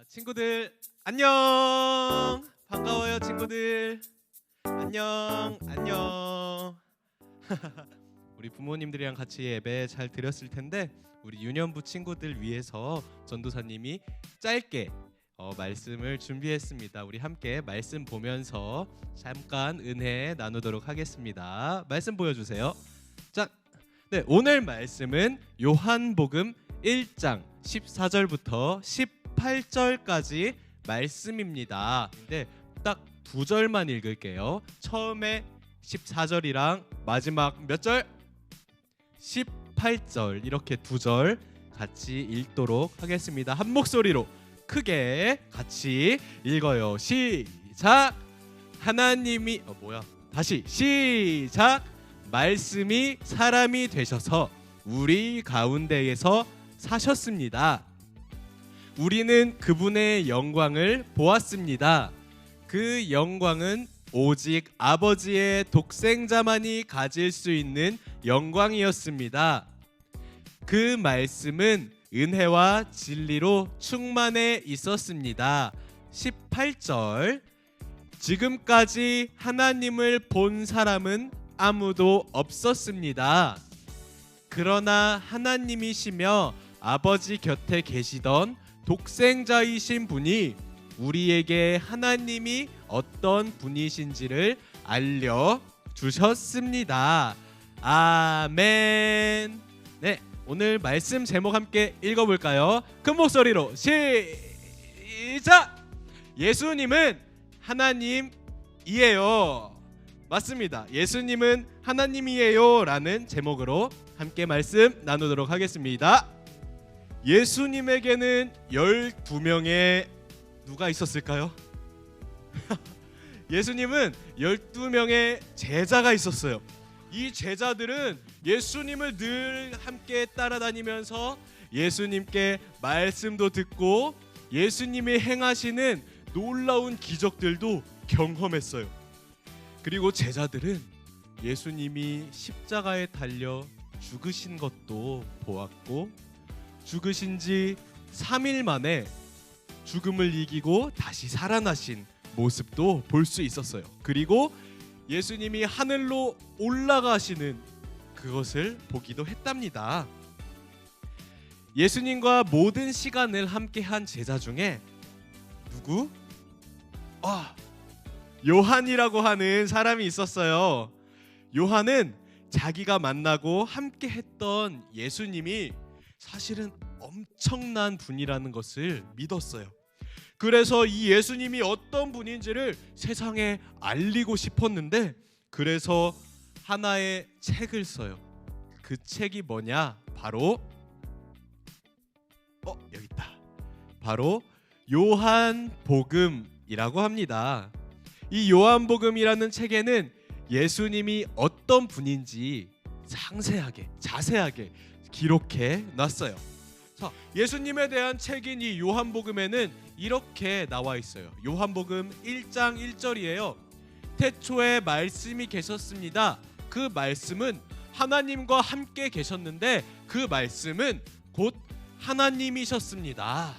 친구들 안녕. 반가워요 친구들. 안녕 안녕. 우리 부모님들이랑 같이 예배 잘 드렸을 텐데 우리 유년부 친구들 위해서 전도사님이 짧게 말씀을 준비했습니다. 우리 함께 말씀 보면서 잠깐 은혜 나누도록 하겠습니다. 말씀 보여주세요. 자, 네, 오늘 말씀은 요한복음 1장 14절부터 18절까지 말씀입니다. 근데 딱 두 절만 읽을게요. 처음에 14절이랑 마지막 몇 절? 18절 이렇게 두 절 같이 읽도록 하겠습니다. 한 목소리로 크게 같이 읽어요. 시작. 하나님이 다시 시작. 말씀이 사람이 되셔서 우리 가운데에서 사셨습니다. 우리는 그분의 영광을 보았습니다. 그 영광은 오직 아버지의 독생자만이 가질 수 있는 영광이었습니다. 그 말씀은 은혜와 진리로 충만해 있었습니다. 18절. 지금까지 하나님을 본 사람은 아무도 없었습니다. 그러나 하나님이시며 아버지 곁에 계시던 독생자이신 분이 우리에게 하나님이 어떤 분이신지를 알려주셨습니다. 아멘. 네, 오늘 말씀 제목 함께 읽어볼까요? 큰 목소리로 시작! 예수님은 하나님이에요. 맞습니다. 예수님은 하나님이에요 라는 제목으로 함께 말씀 나누도록 하겠습니다. 예수님에게는 12명의 누가 있었을까요? 예수님은 12명의 제자가 있었어요. 이 제자들은 예수님을 늘 함께 따라다니면서 예수님께 말씀도 듣고 예수님이 행하시는 놀라운 기적들도 경험했어요. 그리고 제자들은 예수님이 십자가에 달려 죽으신 것도 보았고 죽으신 지 3일 만에 죽음을 이기고 다시 살아나신 모습도 볼 수 있었어요. 그리고 예수님이 하늘로 올라가시는 그것을 보기도 했답니다. 예수님과 모든 시간을 함께한 제자 중에 누구? 요한이라고 하는 사람이 있었어요. 요한은 자기가 만나고 함께했던 예수님이 사실은 엄청난 분이라는 것을 믿었어요. 그래서 이 예수님이 어떤 분인지를 세상에 알리고 싶었는데 그래서 하나의 책을 써요. 그 책이 뭐냐? 바로 여기 있다. 바로 요한복음이라고 합니다. 이 요한복음이라는 책에는 예수님이 어떤 분인지 상세하게 자세하게 기록해 놨어요. 자, 예수님에 대한 책인 이 요한복음에는 이렇게 나와 있어요. 요한복음 1장 1절이에요. 태초에 말씀이 계셨습니다. 그 말씀은 하나님과 함께 계셨는데 그 말씀은 곧 하나님이셨습니다.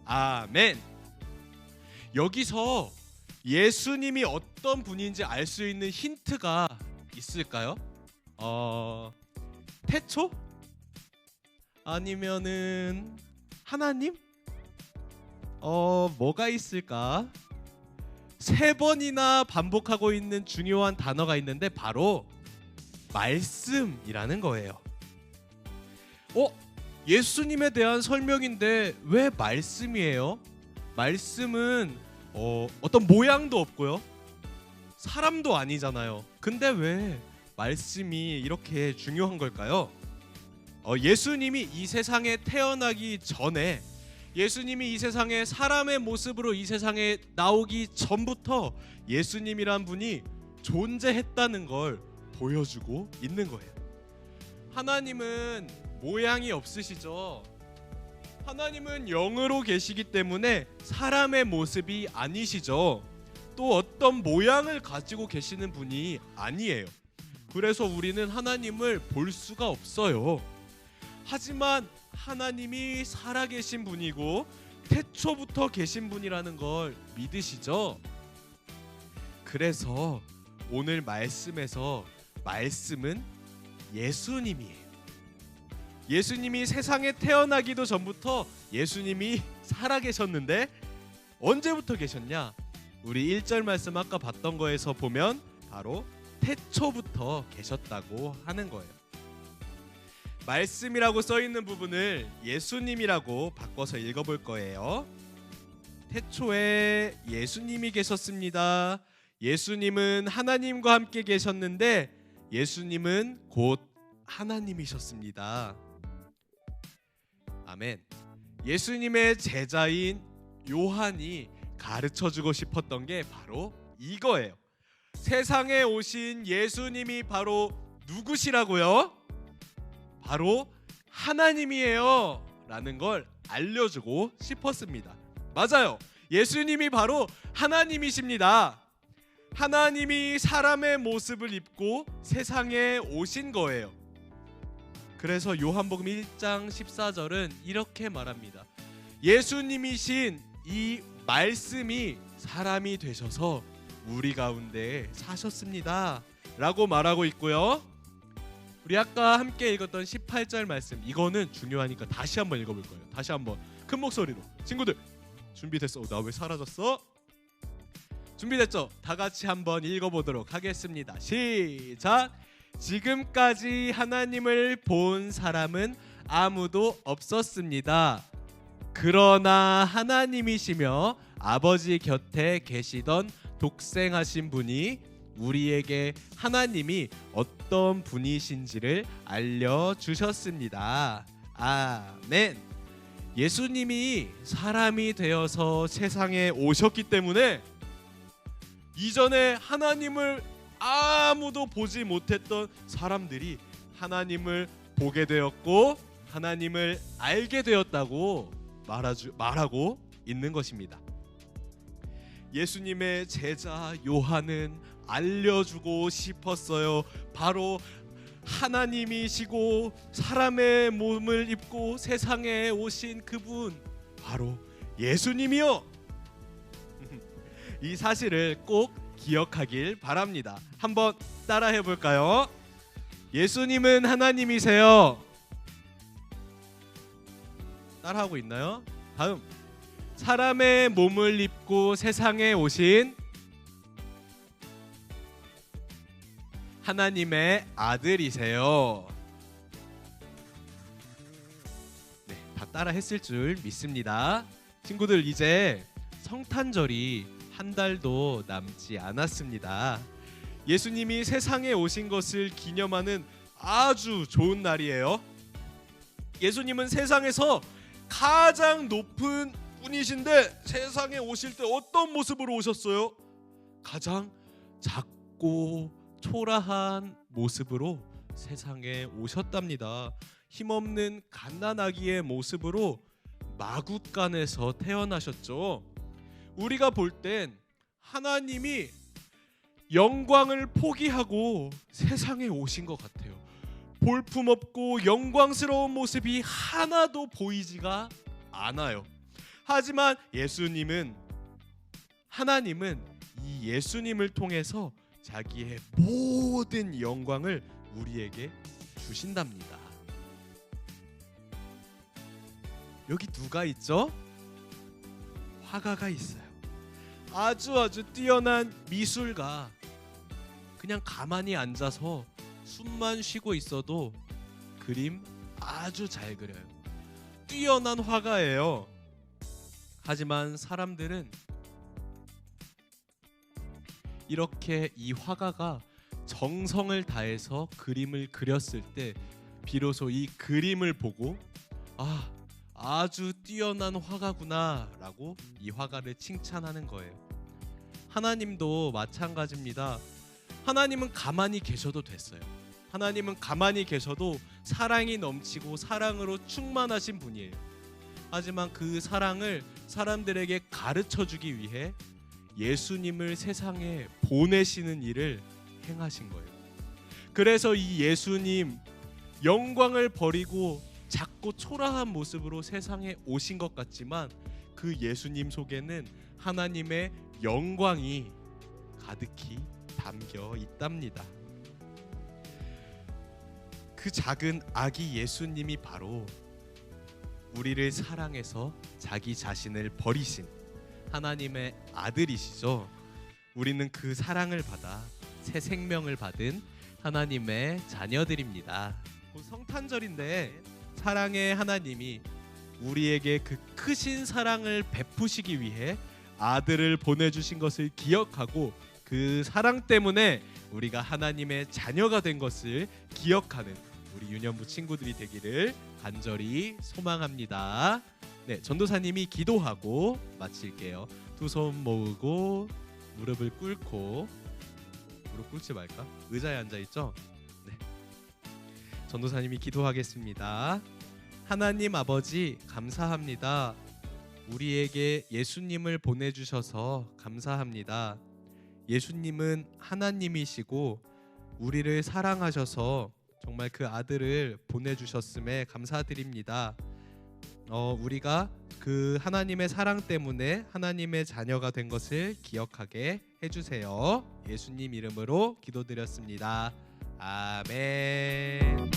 아멘. 여기서 예수님이 어떤 분인지 알 수 있는 힌트가 있을까요? 태초? 아니면은 하나님? 뭐가 있을까? 3번이나 반복하고 있는 중요한 단어가 있는데 바로 말씀이라는 거예요. 예수님에 대한 설명인데 왜 말씀이에요? 말씀은 어떤 모양도 없고요. 사람도 아니잖아요. 근데 왜 말씀이 이렇게 중요한 걸까요? 예수님이 이 세상에 태어나기 전에 예수님이 이 세상에 사람의 모습으로 이 세상에 나오기 전부터 예수님이란 분이 존재했다는 걸 보여주고 있는 거예요. 하나님은 모양이 없으시죠. 하나님은 영으로 계시기 때문에 사람의 모습이 아니시죠. 또 어떤 모양을 가지고 계시는 분이 아니에요. 그래서 우리는 하나님을 볼 수가 없어요. 하지만 하나님이 살아계신 분이고 태초부터 계신 분이라는 걸 믿으시죠? 그래서 오늘 말씀에서 말씀은 예수님이에요. 예수님이 세상에 태어나기도 전부터 예수님이 살아계셨는데 언제부터 계셨냐? 우리 1절 말씀 아까 봤던 거에서 보면 바로 태초부터 계셨다고 하는 거예요. 말씀이라고 써있는 부분을 예수님이라고 바꿔서 읽어볼 거예요. 태초에 예수님이 계셨습니다. 예수님은 하나님과 함께 계셨는데 예수님은 곧 하나님이셨습니다. 아멘. 예수님의 제자인 요한이 가르쳐주고 싶었던 게 바로 이거예요. 세상에 오신 예수님이 바로 누구시라고요? 바로 하나님이에요 라는 걸 알려주고 싶었습니다. 맞아요. 예수님이 바로 하나님이십니다. 하나님이 사람의 모습을 입고 세상에 오신 거예요. 그래서 요한복음 1장 14절은 이렇게 말합니다. 예수님이신 이 말씀이 사람이 되셔서 우리 가운데 사셨습니다 라고 말하고 있고요. 우리 아까 함께 읽었던 18절 말씀, 이거는 중요하니까 다시 한번 읽어볼 거예요. 다시 한번 큰 목소리로. 친구들 준비됐어? 나 왜 사라졌어? 준비됐죠? 다 같이 한번 읽어보도록 하겠습니다. 시작! 지금까지 하나님을 본 사람은 아무도 없었습니다. 그러나 하나님이시며 아버지 곁에 계시던 독생하신 분이 우리에게 하나님이 어떤 분이신지를 알려주셨습니다. 아멘. 예수님이 사람이 되어서 세상에 오셨기 때문에 이전에 하나님을 아무도 보지 못했던 사람들이 하나님을 보게 되었고 하나님을 알게 되었다고 말하고 있는 것입니다. 예수님의 제자 요한은 알려주고 싶었어요. 바로 하나님이시고 사람의 몸을 입고 세상에 오신 그분, 바로 예수님이요. 이 사실을 꼭 기억하길 바랍니다. 한번 따라해 볼까요? 예수님은 하나님이세요. 따라하고 있나요? 다음, 사람의 몸을 입고 세상에 오신 하나님의 아들이세요. 네, 다 따라 했을 줄 믿습니다. 친구들, 이제 성탄절이 한 달도 남지 않았습니다. 예수님이 세상에 오신 것을 기념하는 아주 좋은 날이에요. 예수님은 세상에서 가장 높은 분이신데 세상에 오실 때 어떤 모습으로 오셨어요? 가장 작고 초라한 모습으로 세상에 오셨답니다. 힘없는 갓난아기의 모습으로 마구간에서 태어나셨죠. 우리가 볼 땐 하나님이 영광을 포기하고 세상에 오신 것 같아요. 볼품없고 영광스러운 모습이 하나도 보이지가 않아요. 하지만 하나님은 이 예수님을 통해서 자기의 모든 영광을 우리에게 주신답니다. 여기 누가 있죠? 화가가 있어요. 아주 뛰어난 미술가. 그냥 가만히 앉아서 숨만 쉬고 있어도 그림 아주 잘 그려요. 뛰어난 화가예요. 하지만 사람들은 이렇게 이 화가가 정성을 다해서 그림을 그렸을 때 비로소 이 그림을 보고 아주 뛰어난 화가구나 라고 이 화가를 칭찬하는 거예요. 하나님도 마찬가지입니다. 하나님은 가만히 계셔도 됐어요. 하나님은 가만히 계셔도 사랑이 넘치고 사랑으로 충만하신 분이에요. 하지만 그 사랑을 사람들에게 가르쳐주기 위해 예수님을 세상에 보내시는 일을 행하신 거예요. 그래서 이 예수님, 영광을 버리고 작고 초라한 모습으로 세상에 오신 것 같지만 그 예수님 속에는 하나님의 영광이 가득히 담겨 있답니다. 그 작은 아기 예수님이 바로 우리를 사랑해서 자기 자신을 버리신 하나님의 아들이시죠. 우리는 그 사랑을 받아 새 생명을 받은 하나님의 자녀들입니다. 성탄절인데 사랑의 하나님이 우리에게 그 크신 사랑을 베푸시기 위해 아들을 보내주신 것을 기억하고 그 사랑 때문에 우리가 하나님의 자녀가 된 것을 기억하는 우리 유년부 친구들이 되기를 간절히 소망합니다. 네, 전도사님이 기도하고 마칠게요. 두 손 모으고 무릎을 꿇고, 무릎 꿇지 말까? 의자에 앉아 있죠? 네. 전도사님이 기도하겠습니다. 하나님 아버지 감사합니다. 우리에게 예수님을 보내주셔서 감사합니다. 예수님은 하나님이시고 우리를 사랑하셔서 정말 그 아들을 보내주셨음에 감사드립니다. 우리가 그 하나님의 사랑 때문에 하나님의 자녀가 된 것을 기억하게 해주세요. 예수님 이름으로 기도드렸습니다. 아멘.